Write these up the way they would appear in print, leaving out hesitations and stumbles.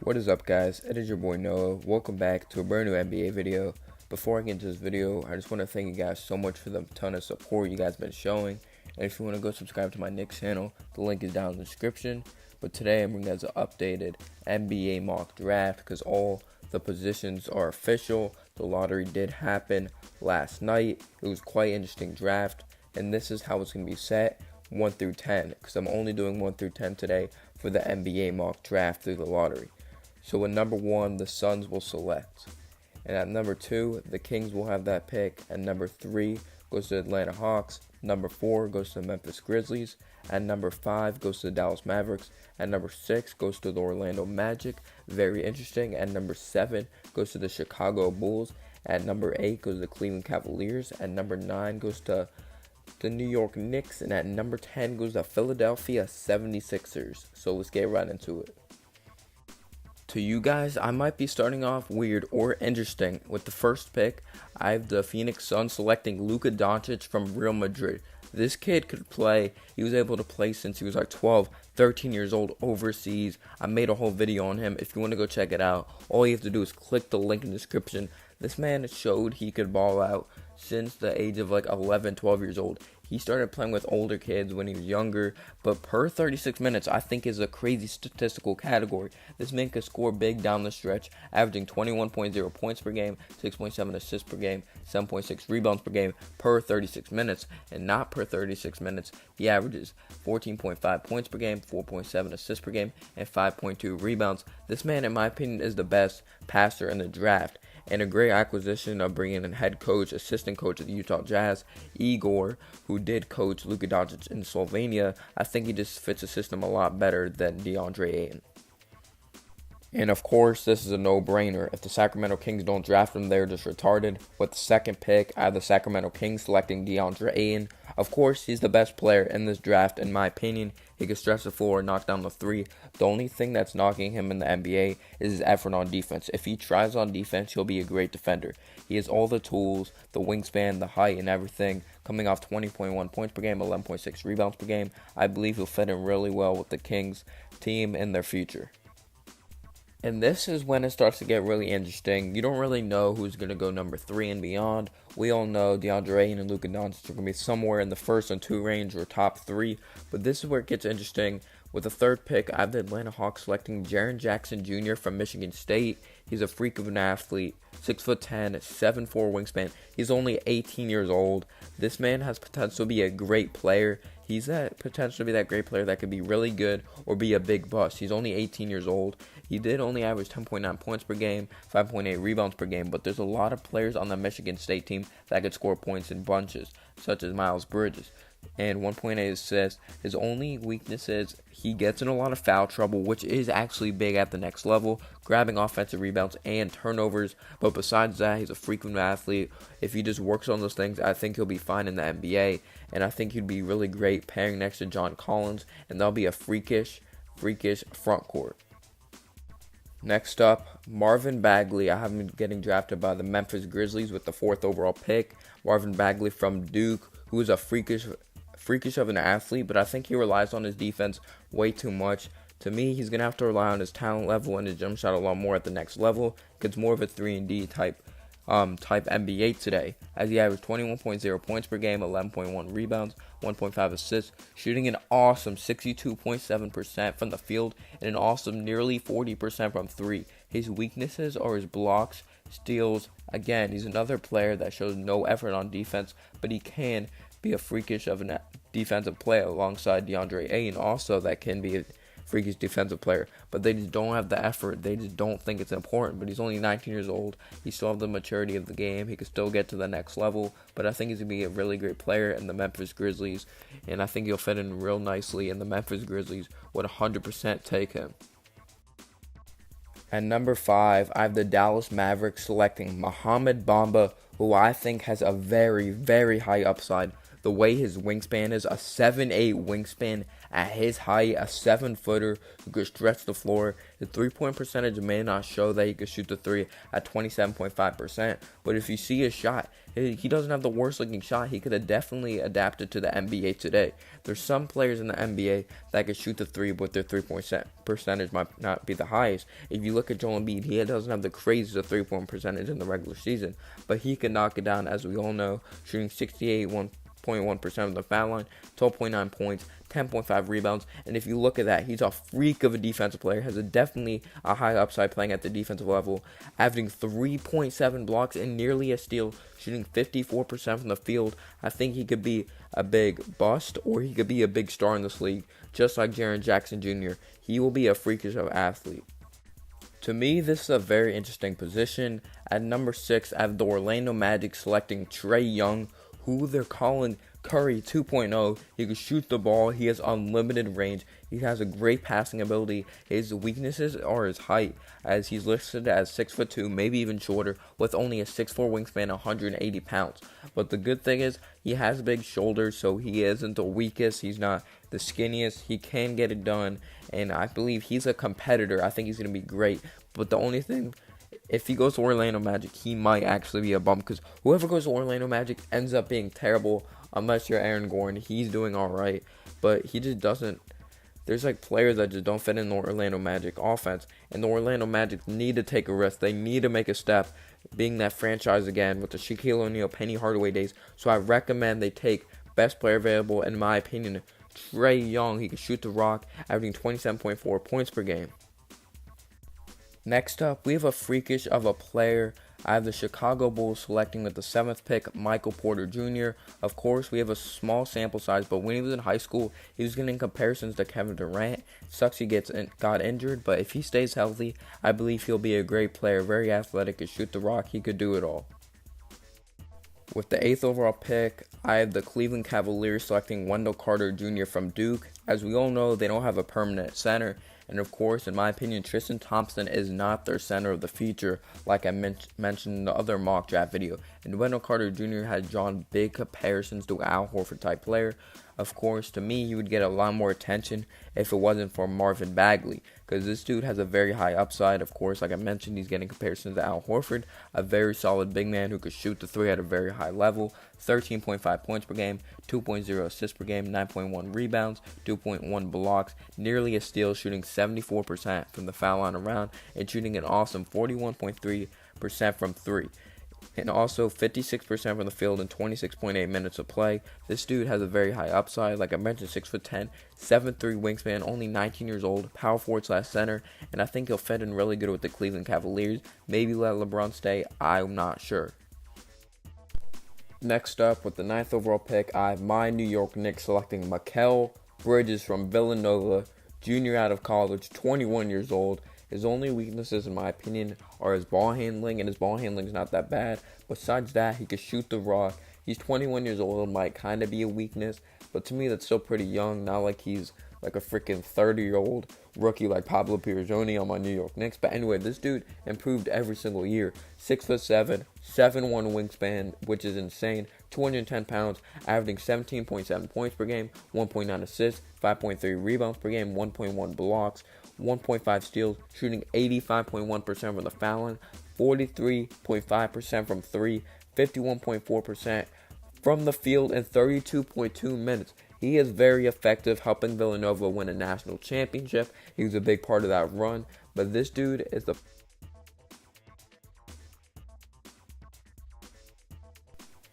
What is up, guys? It is your boy Noah. Welcome back to a brand new NBA video. Before I get into this video, I just want to thank you guys so much for the ton of support you guys have been showing. And if you want to go subscribe to my Knicks channel, the link is down in the description. But today I'm bringing you guys an updated NBA mock draft because all the positions are official. The lottery did happen last night. It was quite an interesting draft. And this is how it's going to be set 1 through 10 because I'm only doing 1 through 10 today for the NBA mock draft through the lottery. So at number 1, the Suns will select. And at number 2, the Kings will have that pick. And number 3 goes to the Atlanta Hawks. Number 4 goes to the Memphis Grizzlies. And number 5 goes to the Dallas Mavericks. And number 6 goes to the Orlando Magic. Very interesting. And number 7 goes to the Chicago Bulls. At number 8 goes to the Cleveland Cavaliers. And number 9 goes to the New York Knicks. And at number 10 goes the Philadelphia 76ers. So let's get right into it. To you guys, I might be starting off weird or interesting. With the first pick, I have the Phoenix Suns selecting Luka Doncic from Real Madrid. This kid could play. He was able to play since he was like 12, 13 years old overseas. I made a whole video on him. If you want to go check it out, all you have to do is click the link in the description. This man showed he could ball out since the age of like 11, 12 years old. He started playing with older kids when he was younger, but per 36 minutes, I think is a crazy statistical category. This man could score big down the stretch, averaging 21.0 points per game, 6.7 assists per game, 7.6 rebounds per game per 36 minutes, and not per 36 minutes. He averages 14.5 points per game, 4.7 assists per game, and 5.2 rebounds. This man, in my opinion, is the best passer in the draft. And a great acquisition of bringing in head coach, assistant coach of the Utah Jazz, Igor, who did coach Luka Doncic in Slovenia. I think he just fits the system a lot better than DeAndre Ayton. And of course, this is a no-brainer. If the Sacramento Kings don't draft him, they're just retarded. With the second pick, I have the Sacramento Kings selecting DeAndre Ayton. Of course, he's the best player in this draft, in my opinion. He can stretch the floor, knock down the three. The only thing that's knocking him in the NBA is his effort on defense. If he tries on defense, he'll be a great defender. He has all the tools, the wingspan, the height, and everything. Coming off 20.1 points per game, 11.6 rebounds per game, I believe he'll fit in really well with the Kings team in their future. And this is when it starts to get really interesting. You don't really know who's going to go number 3 and beyond. We all know DeAndre Ayton and Luka Doncic are going to be somewhere in the 1st and 2 range or top 3. But this is where it gets interesting. With the third pick, I have the Atlanta Hawks selecting Jaren Jackson Jr. from Michigan State. He's a freak of an athlete, 6'10", 7'4" wingspan. He's only 18 years old. This man has potential to be a great player. He's that potential to be that great player that could be really good or be a big bust. He's only 18 years old. He did only average 10.9 points per game, 5.8 rebounds per game, but there's a lot of players on the Michigan State team that could score points in bunches, such as Miles Bridges. And 1.8 assists. His only weakness is he gets in a lot of foul trouble, which is actually big at the next level, grabbing offensive rebounds and turnovers. But besides that, he's a frequent athlete. If he just works on those things, I think he'll be fine in the NBA. And I think he'd be really great pairing next to John Collins, and that'll be a freakish front court. Next up, Marvin Bagley. I have him getting drafted by the Memphis Grizzlies with the 4th overall pick. Marvin Bagley from Duke, who is a freakish of an athlete, but I think he relies on his defense way too much. To me, he's going to have to rely on his talent level and his jump shot a lot more at the next level. It's more of a 3-and-D type NBA today, as he averaged 21.0 points per game, 11.1 rebounds, 1.5 assists, shooting an awesome 62.7% from the field and an awesome nearly 40% from 3. His weaknesses are his blocks, steals. Again, he's another player that shows no effort on defense, but he can be a freakish of a defensive player alongside DeAndre Ayton also that can be a freakish defensive player, but they just don't have the effort. They just don't think it's important. But he's only 19 years old. He still has the maturity of the game. He could still get to the next level, but I think he's going to be a really great player in the Memphis Grizzlies, and I think he'll fit in real nicely, and the Memphis Grizzlies would 100% take him. At number 5, I have the Dallas Mavericks selecting Mohamed Bamba, who I think has a very, very high upside. the way his wingspan is, a 7'8" wingspan at his height, a 7-footer who could stretch the floor. The 3-point percentage may not show that he could shoot the 3 at 27.5%, but if you see his shot, he doesn't have the worst looking shot. He could have definitely adapted to the NBA today. There's some players in the NBA that could shoot the 3, but their 3-point percentage might not be the highest. If you look at Joel Embiid, he doesn't have the craziest 3-point percentage in the regular season, but he can knock it down, as we all know, shooting 68.1% of the foul line, 12.9 points, 10.5 rebounds, and if you look at that, he's a freak of a defensive player, has definitely a high upside playing at the defensive level, averaging 3.7 blocks and nearly a steal, shooting 54% from the field. I think he could be a big bust, or he could be a big star in this league, just like Jaren Jackson Jr. He will be a freakish of athlete. To me, this is a very interesting position. At number 6, I have the Orlando Magic selecting Trae Young, who they're calling Curry 2.0. He can shoot the ball. He has unlimited range. He has a great passing ability. His weaknesses are his height, as he's listed as 6'2", maybe even shorter, with only a 6'4" wingspan, 180 pounds. But the good thing is he has big shoulders, so he isn't the weakest. He's not the skinniest. He can get it done, and I believe he's a competitor. I think he's going to be great. But the only thing, if he goes to Orlando Magic, he might actually be a bum, because whoever goes to Orlando Magic ends up being terrible, unless you're Aaron Gordon. He's doing all right, but he just doesn't. There's like players that just don't fit in the Orlando Magic offense, and the Orlando Magic need to take a risk. They need to make a step, being that franchise again with the Shaquille O'Neal, Penny Hardaway days. So I recommend they take best player available, in my opinion, Trae Young. He can shoot the rock, averaging 27.4 points per game. Next up, we have a freakish of a player. I have the Chicago Bulls selecting with the 7th pick, Michael Porter Jr. Of course, we have a small sample size, but when he was in high school, he was getting comparisons to Kevin Durant. Sucks he got injured, but if he stays healthy, I believe he'll be a great player, very athletic, could shoot the rock, he could do it all. With the 8th overall pick, I have the Cleveland Cavaliers selecting Wendell Carter Jr. from Duke. As we all know, they don't have a permanent center. And of course, in my opinion, Tristan Thompson is not their center of the future, like I mentioned in the other mock draft video. And Wendell Carter Jr. has drawn big comparisons to Al Horford type player. Of course, to me, he would get a lot more attention if it wasn't for Marvin Bagley, because this dude has a very high upside. Of course, like I mentioned, he's getting comparisons to Al Horford, a very solid big man who could shoot the 3 at a very high level, 13.5 points per game, 2.0 assists per game, 9.1 rebounds, 2.1 blocks, nearly a steal, shooting 74% from the foul line around, and shooting an awesome 41.3% from 3. And also 56% from the field in 26.8 minutes of play. This dude has a very high upside. Like I mentioned, 6'10", 7'3" wingspan, only 19 years old, power forward / center, and I think he'll fit in really good with the Cleveland Cavaliers. Maybe let LeBron stay, I'm not sure. Next up, with the 9th overall pick, I have my New York Knicks selecting Mikal Bridges from Villanova, junior out of college, 21 years old. His only weaknesses, in my opinion, are his ball handling, and his ball handling is not that bad. Besides that, he can shoot the rock. He's 21 years old, might kind of be a weakness, but to me, that's still pretty young. Not like he's like a freaking 30-year-old rookie like Pablo Pierzoni on my New York Knicks. But anyway, this dude improved every single year. 6'7", 7'1" wingspan, which is insane. 210 pounds, averaging 17.7 points per game, 1.9 assists, 5.3 rebounds per game, 1.1 blocks, 1.5 steals, shooting 85.1% from the foul line, 43.5% from 3, 51.4% from the field in 32.2 minutes. He is very effective, helping Villanova win a national championship. He was a big part of that run, but this dude is the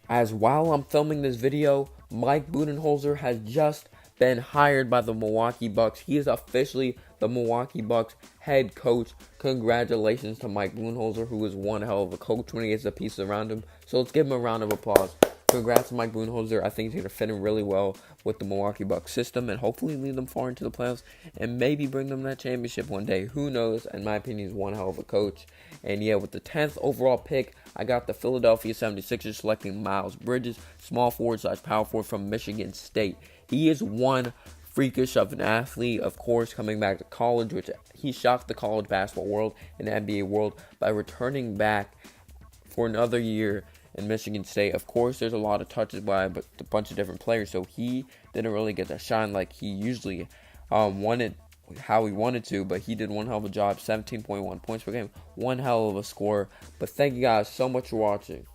As while I'm filming this video, Mike Budenholzer has just been hired by the Milwaukee Bucks. He is officially the Milwaukee Bucks head coach. Congratulations to Mike Budenholzer, who is one hell of a coach when he gets the pieces around him. So let's give him a round of applause. Congrats to Mike Budenholzer. I think he's going to fit in really well with the Milwaukee Bucks system and hopefully lead them far into the playoffs and maybe bring them that championship one day. Who knows? In my opinion, he's one hell of a coach. And yeah, with the 10th overall pick, I got the Philadelphia 76ers selecting Miles Bridges, small forward / power forward from Michigan State. He is one freakish of an athlete, of course, coming back to college, which he shocked the college basketball world and the NBA world by returning back for another year in Michigan State. Of course, there's a lot of touches by but a bunch of different players, so he didn't really get to shine like he usually wanted, how he wanted to, but he did one hell of a job. 17.1 points per game, one hell of a score. But thank you guys so much for watching.